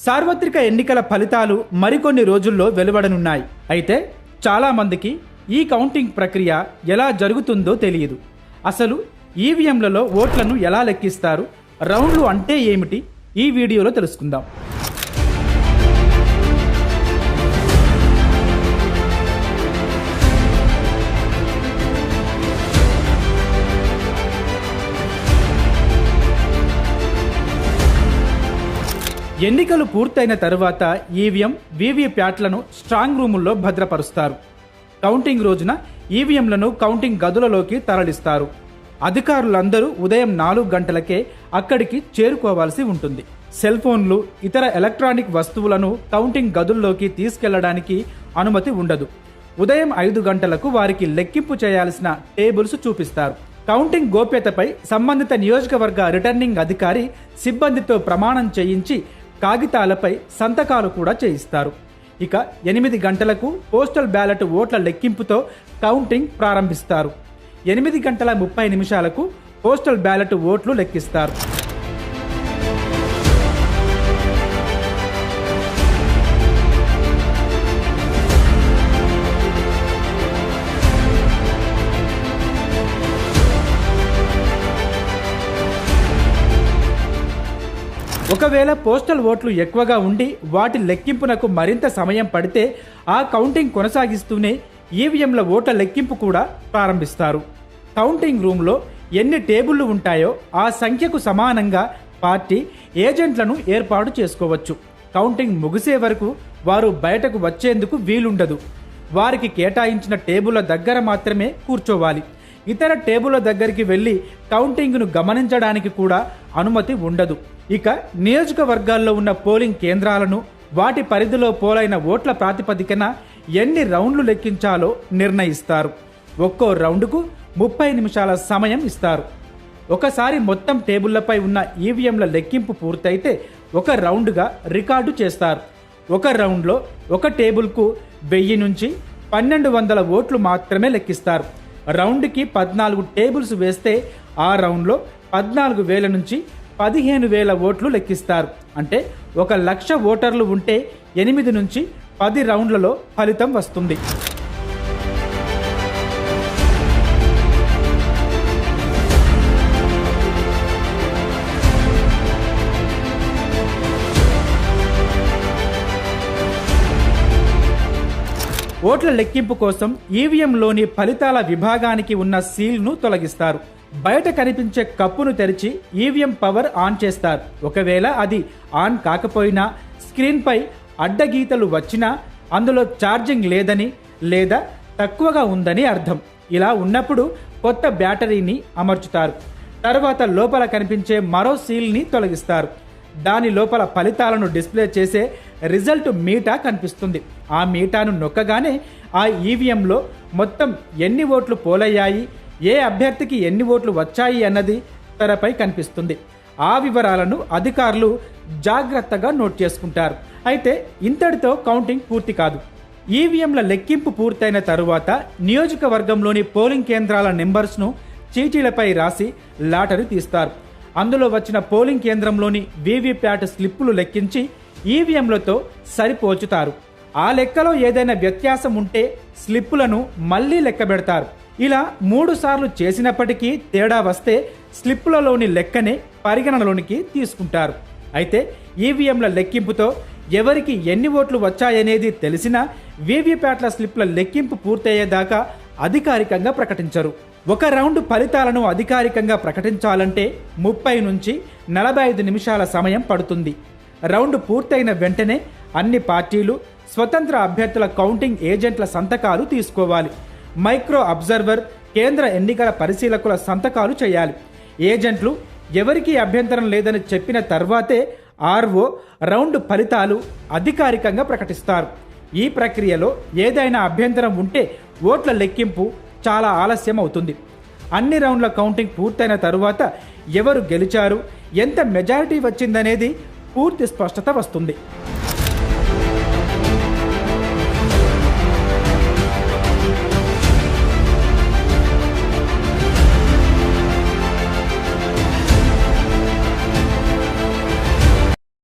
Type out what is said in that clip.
సార్వత్రిక ఎన్నికల ఫలితాలు మరికొన్ని రోజుల్లో వెలువడనున్నాయి. అయితే చాలామందికి ఈ కౌంటింగ్ ప్రక్రియ ఎలా జరుగుతుందో తెలియదు. అసలు ఈవీఎంలలో ఓట్లను ఎలా లెక్కిస్తారు, రౌండ్లు అంటే ఏమిటి, ఈ వీడియోలో తెలుసుకుందాం. ఎన్నికలు పూర్తయిన తరువాత ఈవీఎం, వీవీప్యాట్లను స్ట్రాంగ్ రూముల్లో భద్రపరుస్తారు. కౌంటింగ్ రోజున ఈవీఎంలను కౌంటింగ్ గదులలోకి తరలిస్తారు. అధికారులందరూ ఉదయం 4 గంటలకే అక్కడికి చేరుకోవాల్సి ఉంటుంది. సెల్ ఫోన్లు, ఇతర ఎలక్ట్రానిక్ వస్తువులను కౌంటింగ్ గదుల్లోకి తీసుకెళ్లడానికి అనుమతి ఉండదు. ఉదయం 5 గంటలకు వారికి లెక్కింపు చేయాల్సిన టేబుల్స్ చూపిస్తారు. కౌంటింగ్ గోప్యతపై సంబంధిత నియోజకవర్గ రిటర్నింగ్ అధికారి సిబ్బందితో ప్రమాణం చేయించి కాగితాలపై సంతకాలు కూడా చేయిస్తారు. ఇక 8 గంటలకు పోస్టల్ బ్యాలెట్ ఓట్ల లెక్కింపుతో కౌంటింగ్ ప్రారంభిస్తారు. 8:30 పోస్టల్ బ్యాలెట్ ఓట్లు లెక్కిస్తారు. ఒకవేళ పోస్టల్ ఓట్లు ఎక్కువగా ఉండి వాటి లెక్కింపునకు మరింత సమయం పడితే ఆ కౌంటింగ్ కొనసాగిస్తూనే ఈవీఎంల ఓట్ల లెక్కింపు కూడా ప్రారంభిస్తారు. కౌంటింగ్ రూమ్లో ఎన్ని టేబుళ్లు ఉంటాయో ఆ సంఖ్యకు సమానంగా పార్టీ ఏజెంట్లను ఏర్పాటు చేసుకోవచ్చు. కౌంటింగ్ ముగిసే వరకు వారు బయటకు వచ్చేందుకు వీలుండదు. వారికి కేటాయించిన టేబుళ్ల దగ్గర మాత్రమే కూర్చోవాలి. ఇతర టేబుళ్ల దగ్గరికి వెళ్లి కౌంటింగ్ను గమనించడానికి కూడా అనుమతి ఉండదు. ఇక నియోజకవర్గాల్లో ఉన్న పోలింగ్ కేంద్రాలను, వాటి పరిధిలో పోలైన ఓట్ల ప్రాతిపదికన ఎన్ని రౌండ్లు లెక్కించాలో నిర్ణయిస్తారు. ఒక్కో రౌండ్కు 30 నిమిషాల సమయం ఇస్తారు. ఒకసారి మొత్తం టేబుళ్లపై ఉన్న ఈవీఎంల లెక్కింపు పూర్తయితే ఒక రౌండ్గా రికార్డు చేస్తారు. ఒక రౌండ్లో ఒక టేబుల్కు 1000 నుంచి 1200 ఓట్లు మాత్రమే లెక్కిస్తారు. రౌండ్కి 14 టేబుల్స్ వేస్తే ఆ రౌండ్లో 14,000 నుంచి 15,000 ఓట్లు లెక్కిస్తారు. అంటే 1,00,000 ఓటర్లు ఉంటే 8 నుంచి 10 రౌండ్లలో ఫలితం వస్తుంది. ఓట్ల లెక్కింపు కోసం ఈవీఎంలోని ఫలితాల విభాగానికి ఉన్న సీల్ను తొలగిస్తారు. బయట కనిపించే కప్పును తెరిచి ఈవీఎం పవర్ ఆన్ చేస్తారు. ఒకవేళ అది ఆన్ కాకపోయినా, స్క్రీన్పై అడ్డగీతలు వచ్చినా అందులో ఛార్జింగ్ లేదని లేదా తక్కువగా ఉందని అర్థం. ఇలా ఉన్నప్పుడు కొత్త బ్యాటరీని అమర్చుతారు. తర్వాత లోపల కనిపించే మరో సీల్ని తొలగిస్తారు. దాని లోపల ఫలితాలను డిస్ప్లే చేసే రిజల్ట్ మీటా కనిపిస్తుంది. ఆ మీటాను నొక్కగానే ఆ ఈవీఎంలో మొత్తం ఎన్ని ఓట్లు పోలయ్యాయి, ఏ అభ్యర్థికి ఎన్ని ఓట్లు వచ్చాయి అన్నది తెరపై కనిపిస్తుంది. ఆ వివరాలను అధికారులు జాగ్రత్తగా నోట్ చేసుకుంటారు. అయితే ఇంతటితో కౌంటింగ్ పూర్తి కాదు. ఈవీఎంల లెక్కింపు పూర్తయిన తరువాత నియోజకవర్గంలోని పోలింగ్ కేంద్రాల నెంబర్స్ను చీటీలపై రాసి లాటరీ తీస్తారు. అందులో వచ్చిన పోలింగ్ కేంద్రంలోని వీవీప్యాట్ స్లిప్పులు లెక్కించి ఈవీఎంలతో సరిపోల్చుతారు. ఆ లెక్కలో ఏదైనా వ్యత్యాసం ఉంటే స్లిప్పులను మళ్లీ లెక్కబెడతారు. ఇలా 3 సార్లు చేసినప్పటికీ తేడా వస్తే స్లిప్పులలోని లెక్కనే పరిగణనలోనికి తీసుకుంటారు. అయితే ఈవీఎంల లెక్కింపుతో ఎవరికి ఎన్ని ఓట్లు వచ్చాయనేది తెలిసినా వీవీప్యాట్ల స్లిప్ల లెక్కింపు పూర్తయ్యేదాకా అధికారికంగా ప్రకటించరు. ఒక రౌండ్ ఫలితాలను అధికారికంగా ప్రకటించాలంటే 30 నుంచి 45 నిమిషాల సమయం పడుతుంది. రౌండ్ పూర్తయిన వెంటనే అన్ని పార్టీలు, స్వతంత్ర అభ్యర్థుల కౌంటింగ్ ఏజెంట్ల సంతకాలు తీసుకోవాలి. మైక్రో అబ్జర్వర్, కేంద్ర ఎన్నికల పరిశీలకుల సంతకాలు చేయాలి. ఏజెంట్లు ఎవరికీ అభ్యంతరం లేదని చెప్పిన తర్వాతే ఆర్ఓ రౌండ్ ఫలితాలు అధికారికంగా ప్రకటిస్తారు. ఈ ప్రక్రియలో ఏదైనా అభ్యంతరం ఉంటే ఓట్ల లెక్కింపు చాలా ఆలస్యం అవుతుంది. అన్ని రౌండ్ల కౌంటింగ్ పూర్తయిన తరువాత ఎవరు గెలిచారు, ఎంత మెజారిటీ వచ్చిందనేది పూర్తి స్పష్టత వస్తుంది.